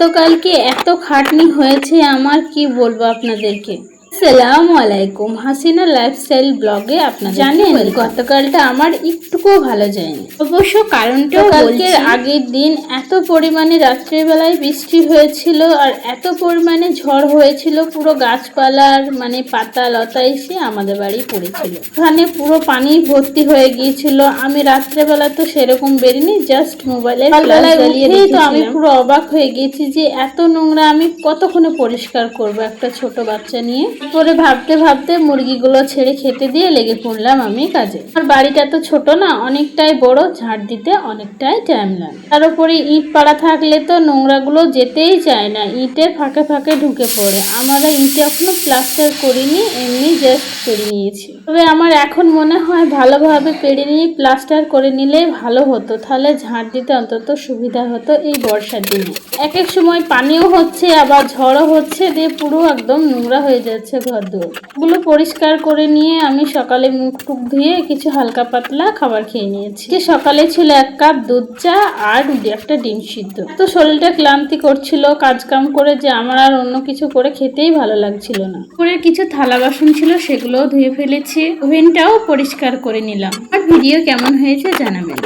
গতকালকে এত খাটনি হয়েছে আমার, কি বলবো আপনাদেরকে। আসসালামু আলাইকুম, হাসিনা লাইফস্টাইল ব্লগে আপনাদের জানেন গতকালটা আমার একটুকুও ভালো যায়নি। অবশ্য কারণটাও কালকের আগের দিন এত পরিমাণে রাত্রিবেলায় বৃষ্টি হয়েছিল আর এত পরিমাণে ঝড় হয়েছিল, পুরো গাছপালার পাতা লতা এসে আমাদের বাড়ি পড়েছিল। ওখানে পুরো পানি ভর্তি হয়ে গিয়েছিল। আমি রাত্রেবেলা তো সেরকম বেরিনি, জাস্ট মোবাইলে তো আমি পুরো অবাক হয়ে গেছি যে এত নোংরা আমি কতক্ষণে পরিষ্কার করব একটা ছোট বাচ্চা নিয়ে। পরে ভাবতে ভাবতে মুরগিগুলো ছেড়ে খেতে দিয়ে লেগে পড়লাম আমি কাজে। আর বাড়িটা তো ছোট না, অনেকটাই বড়, ঝাড় দিতে অনেকটাই টাইম লাগে। তার উপরে ইট পাড়া থাকলে তো নোংরাগুলো যেতেই চায় না, ইটের ফাঁকে ফাঁকে ঢুকে পড়ে। আমরা ইটে এখনো প্লাস্টার করিনি, এমনি জাস্ট পেরে নিয়েছি। তবে আমার এখন মনে হয় ভালোভাবে পেরে নিয়ে প্লাস্টার করে নিলে ভালো হতো, তাহলে ঝাড় দিতে অন্তত সুবিধা হতো এই বর্ষার দিনে। এক এক সময় পানিও হচ্ছে, আবার ঝড়ও হচ্ছে, দিয়ে পুরো একদম নোংরা হয়ে যাচ্ছে ঘরদোর গুলো। পরিষ্কার করে নিয়ে আমি সকালে মুখ টুক ধুয়ে কিছু হালকা পাতলা খাবার খেয়ে নিয়েছি। সকালে ছিল 1 কাপ দুধ চা আর একটা ডিম সিদ্ধ। তো শরীরটা ক্লান্তি করছিল কাজ কাম করে, যে আমার আর অন্য কিছু করে খেতেই ভালো লাগছিল না। পরে কিছু থালা বাসন ছিল, সেগুলোও ধুয়ে ফেলেছি, ওভেনটাও পরিষ্কার করে নিলাম। আর ভিডিও কেমন হয়েছে জানাবেন।